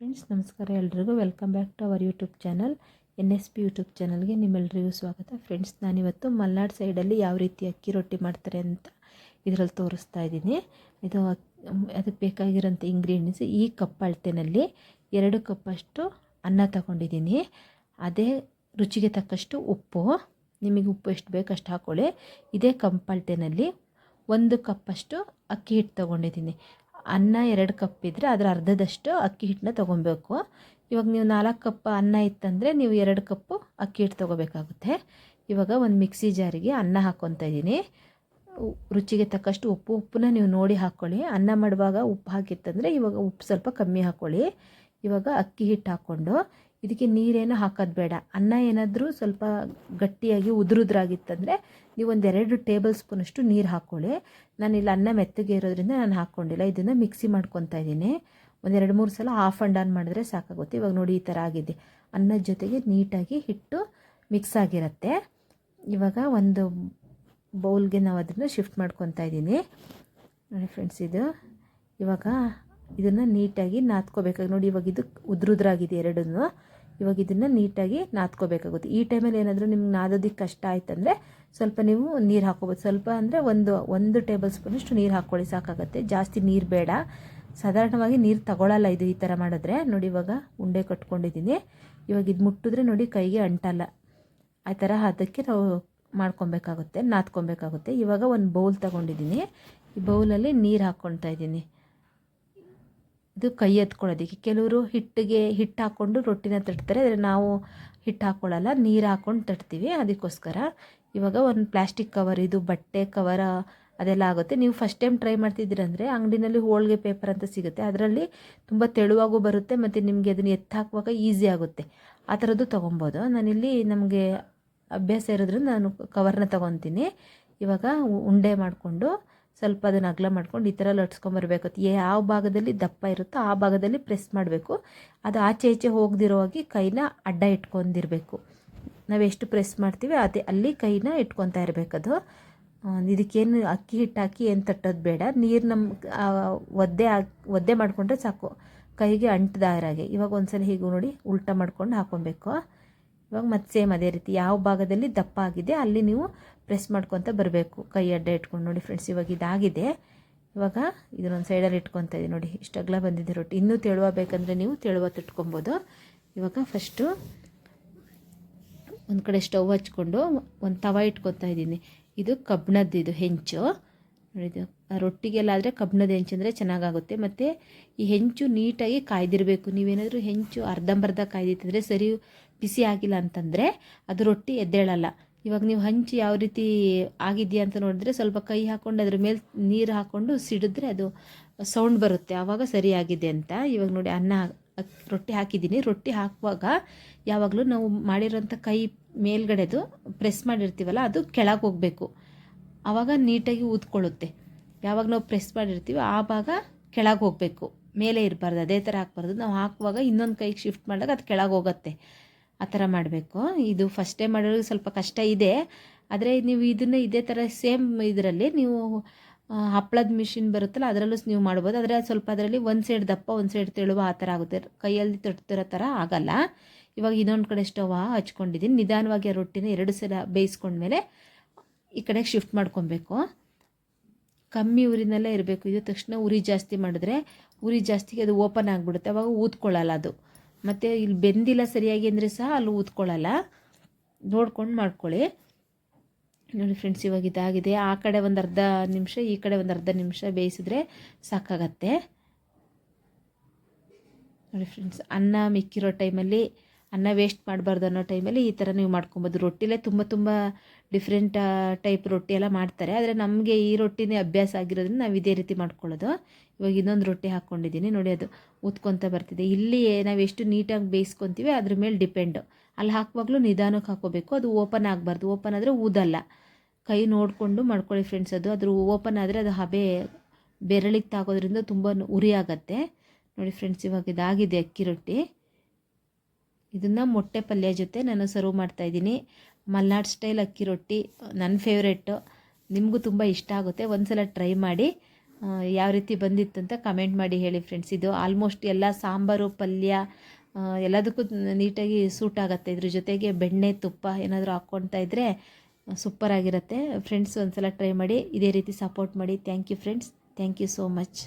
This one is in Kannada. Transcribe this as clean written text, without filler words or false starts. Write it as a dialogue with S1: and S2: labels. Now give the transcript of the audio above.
S1: ಫ್ರೆಂಡ್ಸ್ ನಮಸ್ಕಾರ ಎಲ್ರಿಗೂ welcome back to our YouTube channel NSP YouTube ಚಾನಲ್ಗೆ ನಿಮ್ಮೆಲ್ಲರಿಗೂ ಸ್ವಾಗತ. ಫ್ರೆಂಡ್ಸ್ ನಾನಿವತ್ತು ಮಲೆನಾಡು ಸೈಡಲ್ಲಿ ಯಾವ ರೀತಿ ಅಕ್ಕಿ ರೊಟ್ಟಿ ಮಾಡ್ತಾರೆ ಅಂತ ಇದರಲ್ಲಿ ತೋರಿಸ್ತಾ ಇದ್ದೀನಿ. ಇದು ಅದಕ್ಕೆ ಬೇಕಾಗಿರೋಂಥ ಇಂಗ್ರೀಡಿಯೆಂಟ್ಸ್ ಈ ಕಪ್ ಅಳತೆನಲ್ಲಿ 2 ಕಪ್ಪಷ್ಟು ಅನ್ನ ತಗೊಂಡಿದ್ದೀನಿ. ಅದೇ ರುಚಿಗೆ ತಕ್ಕಷ್ಟು ಉಪ್ಪು, ನಿಮಗೆ ಉಪ್ಪು ಎಷ್ಟು ಬೇಕು ಅಷ್ಟು ಹಾಕ್ಕೊಳ್ಳಿ. ಇದೇ ಕಪ್ ಅಳತೆನಲ್ಲಿ 1 ಕಪ್ಪಷ್ಟು ಅಕ್ಕಿ ಹಿಟ್ಟು ತೊಗೊಂಡಿದ್ದೀನಿ. ಅನ್ನ 2 ಕಪ್ ಇದ್ದರೆ ಅದರ ಅರ್ಧದಷ್ಟು ಅಕ್ಕಿ ಹಿಟ್ಟನ್ನ ತೊಗೊಬೇಕು. ಇವಾಗ ನೀವು 4 ಕಪ್ ಅನ್ನ ಇತ್ತಂದರೆ ನೀವು 2 ಕಪ್ಪು ಅಕ್ಕಿ ಹಿಟ್ಟು ತೊಗೋಬೇಕಾಗುತ್ತೆ. ಇವಾಗ ಒಂದು ಮಿಕ್ಸಿ ಜಾರಿಗೆ ಅನ್ನ ಹಾಕ್ಕೊತಾ ಇದ್ದೀನಿ. ರುಚಿಗೆ ತಕ್ಕಷ್ಟು ಉಪ್ಪನ್ನ ನೀವು ನೋಡಿ ಹಾಕ್ಕೊಳ್ಳಿ. ಅನ್ನ ಮಾಡುವಾಗ ಉಪ್ಪು ಹಾಕಿತ್ತಂದರೆ ಇವಾಗ ಉಪ್ಪು ಸ್ವಲ್ಪ ಕಮ್ಮಿ ಹಾಕ್ಕೊಳ್ಳಿ. ಇವಾಗ ಅಕ್ಕಿ ಹಿಟ್ಟು ಹಾಕ್ಕೊಂಡು ಇದಕ್ಕೆ ನೀರೇನು ಹಾಕೋದು ಬೇಡ. ಅನ್ನ ಏನಾದರೂ ಸ್ವಲ್ಪ ಗಟ್ಟಿಯಾಗಿ ಉದುರುದ್ರಾಗಿತ್ತಂದರೆ ನೀವು 2 ಟೇಬಲ್ ಸ್ಪೂನಷ್ಟು ನೀರು ಹಾಕ್ಕೊಳ್ಳಿ. ನಾನಿಲ್ಲಿ ಅನ್ನ ಮೆತ್ತಗೆ ಇರೋದ್ರಿಂದ ನಾನು ಹಾಕ್ಕೊಂಡಿಲ್ಲ. ಇದನ್ನು ಮಿಕ್ಸಿ ಮಾಡ್ಕೊತಾ ಇದ್ದೀನಿ. 2-3 ಸಲ ಆಫ್ ಆ್ಯಂಡ್ ಆನ್ ಮಾಡಿದ್ರೆ ಸಾಕಾಗುತ್ತೆ. ಇವಾಗ ನೋಡಿ ಈ ಥರ ಆಗಿದೆ. ಅನ್ನದ ಜೊತೆಗೆ ನೀಟಾಗಿ ಹಿಟ್ಟು ಮಿಕ್ಸ್ ಆಗಿರುತ್ತೆ. ಇವಾಗ ಒಂದು ಬೌಲ್ಗೆ ನಾವು ಅದನ್ನು ಶಿಫ್ಟ್ ಮಾಡ್ಕೊತಾ ಇದ್ದೀನಿ. ನೋಡಿ ಫ್ರೆಂಡ್ಸ್, ಇವಾಗ ಇದನ್ನು ನೀಟಾಗಿ ನಾದ್ಕೋಬೇಕಾಗಿ ನೋಡಿ. ಇವಾಗ ಇದು ಉದ್ರುದ್ರಾಗಿದೆ ಎರಡನ್ನೂ. ಇವಾಗ ಇದನ್ನು ನೀಟಾಗಿ ನಾದ್ಕೋಬೇಕಾಗುತ್ತೆ. ಈ ಟೈಮಲ್ಲಿ ಏನಾದರೂ ನಿಮ್ಗೆ ನಾದೋದಕ್ಕೆ ಕಷ್ಟ ಆಯ್ತಂದರೆ ಸ್ವಲ್ಪ ನೀವು ನೀರು ಹಾಕ್ಕೋಬೋದು. ಸ್ವಲ್ಪ ಅಂದರೆ ಒಂದು ಟೇಬಲ್ ಸ್ಪೂನಷ್ಟು ನೀರು ಹಾಕ್ಕೊಳ್ಳಿ, ಸಾಕಾಗುತ್ತೆ. ಜಾಸ್ತಿ ನೀರು ಬೇಡ. ಸಾಧಾರಣವಾಗಿ ನೀರು ತಗೊಳ್ಳಲ್ಲ ಇದು ಈ ಥರ ಮಾಡಿದ್ರೆ. ನೋಡಿ ಇವಾಗ ಉಂಡೆ ಕಟ್ಕೊಂಡಿದ್ದೀನಿ. ಇವಾಗ ಇದು ಮುಟ್ಟಿದ್ರೆ ನೋಡಿ ಕೈಗೆ ಅಂಟಲ್ಲ. ಆ ಥರ ಅದಕ್ಕೆ ನಾವು ಮಾಡ್ಕೊಬೇಕಾಗುತ್ತೆ, ನಾದ್ಕೊಬೇಕಾಗುತ್ತೆ. ಇವಾಗ ಒಂದು ಬೌಲ್ ತೊಗೊಂಡಿದ್ದೀನಿ. ಈ ಬೌಲಲ್ಲಿ ನೀರು ಹಾಕ್ಕೊಳ್ತಾ ಇದ್ದೀನಿ. ಇದು ಕೈ ಎತ್ಕೊಳ್ಳೋದಕ್ಕೆ. ಕೆಲವರು ಹಿಟ್ಟು ಹಾಕ್ಕೊಂಡು ರೊಟ್ಟಿನ ತಟ್ತಾರೆ, ಆದರೆ ನಾವು ಹಿಟ್ಟು ಹಾಕ್ಕೊಳ್ಳಲ್ಲ, ನೀರು ಹಾಕ್ಕೊಂಡು ತಟ್ತೀವಿ. ಅದಕ್ಕೋಸ್ಕರ ಇವಾಗ ಒಂದು ಪ್ಲಾಸ್ಟಿಕ್ ಕವರ್, ಇದು ಬಟ್ಟೆ ಕವರ ಅದೆಲ್ಲ ಆಗುತ್ತೆ. ನೀವು ಫಸ್ಟ್ ಟೈಮ್ ಟ್ರೈ ಮಾಡ್ತಿದ್ದೀರಂದರೆ ಅಂಗಡಿನಲ್ಲಿ ಹೋಳಿಗೆ ಪೇಪರ್ ಅಂತ ಸಿಗುತ್ತೆ. ಅದರಲ್ಲಿ ತುಂಬ ತೆಳುವಾಗೂ ಬರುತ್ತೆ ಮತ್ತು ನಿಮಗೆ ಅದನ್ನು ಹಾಕುವಾಗ ಈಸಿ ಆಗುತ್ತೆ. ಆ ಥರದ್ದು ತೊಗೊಬೋದು. ನಾನಿಲ್ಲಿ ನಮಗೆ ಅಭ್ಯಾಸ ಇರೋದ್ರಿಂದ ನಾನು ಕವರ್ನ ತೊಗೊತೀನಿ. ಇವಾಗ ಉಂಡೆ ಮಾಡಿಕೊಂಡು ಸ್ವಲ್ಪ ಅದನ್ನು ಅಗಲ ಮಾಡ್ಕೊಂಡು ಈ ಥರ ಲಟ್ಸ್ಕೊಂಬರ್ಬೇಕು. ಯಾವ ಭಾಗದಲ್ಲಿ ದಪ್ಪ ಇರುತ್ತೋ ಆ ಭಾಗದಲ್ಲಿ ಪ್ರೆಸ್ ಮಾಡಬೇಕು. ಅದು ಆಚೆ ಈಚೆ ಹೋಗದಿರೋ ಹಾಗೆ ಕೈನ ಅಡ್ಡ ಇಟ್ಕೊಂಡಿರಬೇಕು. ನಾವೆಷ್ಟು ಪ್ರೆಸ್ ಮಾಡ್ತೀವಿ ಅಲ್ಲಿ ಕೈನ ಇಟ್ಕೊತಾ ಇರಬೇಕದು. ಇದಕ್ಕೇನು ಅಕ್ಕಿ ಹಿಟ್ಟು ಹಾಕಿ ಏನು ತಟ್ಟೋದು ಬೇಡ. ನೀರು ಒದ್ದೆ ಮಾಡಿಕೊಂಡ್ರೆ ಸಾಕು, ಕೈಗೆ ಅಂಟದಾರಾಗೆ. ಇವಾಗ ಒಂದ್ಸಲ ಹೀಗೆ ನೋಡಿ ಉಲ್ಟಾ ಮಾಡ್ಕೊಂಡು ಹಾಕ್ಕೊಬೇಕು. ಇವಾಗ ಮತ್ತೆ ಸೇಮ್ ಅದೇ ರೀತಿ ಯಾವ ಭಾಗದಲ್ಲಿ ದಪ್ಪ ಆಗಿದೆ ಅಲ್ಲಿ ನೀವು ಪ್ರೆಸ್ ಮಾಡ್ಕೊತ ಬರಬೇಕು, ಕೈ ಅಡ್ಡ ಇಟ್ಕೊಂಡು. ನೋಡಿ ಫ್ರೆಂಡ್ಸ್, ಇವಾಗ ಇದಾಗಿದೆ. ಇವಾಗ ಇದನ್ನೊಂದು ಸೈಡಲ್ಲಿ ಇಟ್ಕೊತಾ ಇದ್ದೀನಿ. ನೋಡಿ ಇಷ್ಟು ಅಗಲ ಬಂದಿದೆ ರೊಟ್ಟಿ. ಇನ್ನೂ ತೆಳುವ ಬೇಕಂದರೆ ನೀವು ತೆಳುವ ತಟ್ಕೊಬೋದು. ಇವಾಗ ಫಸ್ಟು ಒಂದು ಕಡೆ ಸ್ಟವ್ ಹಚ್ಕೊಂಡು ಒಂದು ತವ ಇಟ್ಕೊತಾ ಇದ್ದೀನಿ. ಇದು ಕಬ್ಬಿಣದ್ದು, ಇದು ಹೆಂಚು. ನೋಡಿದ್ದು ರೊಟ್ಟಿಗೆಲ್ಲ ಆದರೆ ಕಬ್ಬಿಣದ ಹೆಂಚು ಅಂದರೆ ಚೆನ್ನಾಗಾಗುತ್ತೆ. ಮತ್ತು ಈ ಹೆಂಚು ನೀಟಾಗಿ ಕಾಯ್ದಿರಬೇಕು. ನೀವೇನಾದರೂ ಹೆಂಚು ಅರ್ಧಂಬರ್ಧ ಕಾಯ್ದಿತ್ತಂದರೆ ಸರಿ ಬಿಸಿ ಆಗಿಲ್ಲ ಅಂತಂದರೆ ಅದು ರೊಟ್ಟಿ ಎದ್ದೇಳಲ್ಲ. ಇವಾಗ ನೀವು ಹಂಚು ಯಾವ ರೀತಿ ಆಗಿದೆಯಾ ಅಂತ ನೋಡಿದ್ರೆ ಸ್ವಲ್ಪ ಕೈ ಹಾಕ್ಕೊಂಡು ಅದ್ರ ಮೇಲೆ ನೀರು ಹಾಕ್ಕೊಂಡು ಸಿಡಿದ್ರೆ ಅದು ಸೌಂಡ್ ಬರುತ್ತೆ, ಆವಾಗ ಸರಿಯಾಗಿದೆ ಅಂತ. ಇವಾಗ ನೋಡಿ ರೊಟ್ಟಿ ಹಾಕಿದ್ದೀನಿ. ರೊಟ್ಟಿ ಹಾಕುವಾಗ ಯಾವಾಗಲೂ ನಾವು ಮಾಡಿರೋಂಥ ಕೈ ಮೇಲ್ಗಡೆದು ಪ್ರೆಸ್ ಮಾಡಿರ್ತೀವಲ್ಲ ಅದು ಕೆಳಗೆ ಹೋಗಬೇಕು. ಆವಾಗ ನೀಟಾಗಿ ಊದ್ಕೊಳ್ಳುತ್ತೆ. ಯಾವಾಗ ನಾವು ಪ್ರೆಸ್ ಮಾಡಿರ್ತೀವಿ ಆ ಭಾಗ ಕೆಳಗೆ ಹೋಗಬೇಕು, ಮೇಲೆ ಇರಬಾರ್ದು. ಅದೇ ಥರ ಹಾಕ್ಬಾರ್ದು. ನಾವು ಹಾಕುವಾಗ ಇನ್ನೊಂದು ಕೈಗೆ ಶಿಫ್ಟ್ ಮಾಡಿದಾಗ ಅದು ಕೆಳಗೆ ಹೋಗುತ್ತೆ. ಆ ಥರ ಮಾಡಬೇಕು. ಇದು ಫಸ್ಟ್ ಟೈಮ್ ಮಾಡೋರಿಗೆ ಸ್ವಲ್ಪ ಕಷ್ಟ ಇದೆ. ಆದರೆ ನೀವು ಇದನ್ನು ಇದೇ ಥರ ಸೇಮ್ ಇದರಲ್ಲಿ ನೀವು ಹಪ್ಪಳದ ಮಿಷಿನ್ ಬರುತ್ತಲ್ಲ ಅದರಲ್ಲೂ ನೀವು ಮಾಡ್ಬೋದು. ಆದರೆ ಸ್ವಲ್ಪ ಅದರಲ್ಲಿ ಒಂದು ಸೈಡ್ ದಪ್ಪ ಒಂದು ಸೈಡ್ ತೆಳುವ ಆ ಥರ ಆಗುತ್ತೆ. ಕೈಯಲ್ಲಿ ತಟ್ತಿರೋ ಥರ ಆಗಲ್ಲ. ಇವಾಗ ಇನ್ನೊಂದು ಕಡೆ ಸ್ಟವ್ ಹಚ್ಕೊಂಡಿದ್ದೀನಿ. ನಿಧಾನವಾಗಿ ಆ ರೊಟ್ಟಿನ 2 ಸಲ ಬೇಯಿಸ್ಕೊಂಡ್ಮೇಲೆ ಈ ಕಡೆಗೆ ಶಿಫ್ಟ್ ಮಾಡ್ಕೊಬೇಕು. ಕಮ್ಮಿ ಉರಿನಲ್ಲೇ ಇರಬೇಕು. ಇದು ತಕ್ಷಣ ಉರಿ ಜಾಸ್ತಿ ಮಾಡಿದ್ರೆ ಉರಿ ಜಾಸ್ತಿಗೆ ಅದು ಓಪನ್ ಆಗಿಬಿಡುತ್ತೆ, ಅವಾಗ ಊದ್ಕೊಳ್ಳಲ್ಲ ಅದು. ಮತ್ತು ಇಲ್ಲಿ ಬೆಂದಿಲ್ಲ ಸರಿಯಾಗಿ ಅಂದರೆ ಸಹ ಅಲ್ಲಿ ಊದ್ಕೊಳ್ಳಲ್ಲ. ನೋಡ್ಕೊಂಡು ಮಾಡ್ಕೊಳ್ಳಿ. ನೋಡಿ ಫ್ರೆಂಡ್ಸ್, ಇವಾಗ ಇದಾಗಿದೆ. ಆ ಕಡೆ ಒಂದು ಅರ್ಧ ನಿಮಿಷ, ಈ ಕಡೆ ಒಂದು ಅರ್ಧ ನಿಮಿಷ ಬೇಯಿಸಿದ್ರೆ ಸಾಕಾಗತ್ತೆ. ನೋಡಿ ಫ್ರೆಂಡ್ಸ್, ಅನ್ನ ಮಿಕ್ಕಿರೋ ಟೈಮಲ್ಲಿ, ಅನ್ನ ವೇಸ್ಟ್ ಮಾಡಬಾರ್ದು ಅನ್ನೋ ಟೈಮಲ್ಲಿ ಈ ಥರ ನೀವು ಮಾಡ್ಕೊಬೋದು. ರೊಟ್ಟಿಲೇ ತುಂಬ ಡಿಫ್ರೆಂಟ್ ಟೈಪ್ ರೊಟ್ಟಿ ಎಲ್ಲ ಮಾಡ್ತಾರೆ. ಆದರೆ ನಮಗೆ ಈ ರೊಟ್ಟಿನೇ ಅಭ್ಯಾಸ ಆಗಿರೋದ್ರಿಂದ ನಾವು ಇದೇ ರೀತಿ ಮಾಡ್ಕೊಳ್ಳೋದು. ಇವಾಗ ಇನ್ನೊಂದು ರೊಟ್ಟಿ ಹಾಕ್ಕೊಂಡಿದ್ದೀನಿ. ನೋಡಿ ಅದು ಊದ್ಕೊತ ಬರ್ತಿದೆ. ಇಲ್ಲಿ ನಾವು ಎಷ್ಟು ನೀಟಾಗಿ ಬೇಯಿಸ್ಕೊತೀವಿ ಅದ್ರ ಮೇಲೆ ಡಿಪೆಂಡು. ಅಲ್ಲಿ ಹಾಕುವಾಗಲೂ ನಿಧಾನಕ್ಕೆ ಹಾಕ್ಕೋಬೇಕು. ಅದು ಓಪನ್ ಆಗಬಾರ್ದು. ಓಪನ್ ಆದರೆ ಊದಲ್ಲ. ಕೈ ನೋಡಿಕೊಂಡು ಮಾಡ್ಕೊಳ್ಳಿ ಫ್ರೆಂಡ್ಸ್. ಅದ್ರ ಓಪನ್ ಆದರೆ ಅದು ಹಬೆ ಬೆರಳಿಗೆ ತಾಗೋದ್ರಿಂದ ತುಂಬ ಉರಿ ಆಗುತ್ತೆ. ನೋಡಿ ಫ್ರೆಂಡ್ಸ್, ಇವಾಗ ಇದಾಗಿದೆ ಅಕ್ಕಿ ರೊಟ್ಟಿ. ಇದನ್ನು ಮೊಟ್ಟೆ ಪಲ್ಯ ಜೊತೆ ನಾನು ಸರ್ವ್ ಮಾಡ್ತಾಯಿದ್ದೀನಿ. ಮಲ್ನಾಡು ಸ್ಟೈಲ್ ಅಕ್ಕಿ ರೊಟ್ಟಿ ನನ್ನ ಫೇವ್ರೆಟ್ಟು. ನಿಮಗೂ ತುಂಬ ಇಷ್ಟ ಆಗುತ್ತೆ. ಒಂದು ಸಲ ಟ್ರೈ ಮಾಡಿ. ಯಾವ ರೀತಿ ಬಂದಿತ್ತು ಅಂತ ಕಮೆಂಟ್ ಮಾಡಿ ಹೇಳಿ ಫ್ರೆಂಡ್ಸ್. ಇದು ಆಲ್ಮೋಸ್ಟ್ ಎಲ್ಲ ಸಾಂಬಾರು ಪಲ್ಯ ಎಲ್ಲದಕ್ಕೂ ನೀಟಾಗಿ ಸೂಟ್ ಆಗುತ್ತೆ. ಇದ್ರ ಜೊತೆಗೆ ಬೆಣ್ಣೆ ತುಪ್ಪ ಏನಾದರೂ ಹಾಕ್ಕೊಳ್ತಾ ಇದ್ದರೆ ಸೂಪರಾಗಿರುತ್ತೆ ಫ್ರೆಂಡ್ಸ್. ಒಂದು ಸಲ ಟ್ರೈ ಮಾಡಿ, ಇದೇ ರೀತಿ ಸಪೋರ್ಟ್ ಮಾಡಿ. Thank you friends, thank you so much.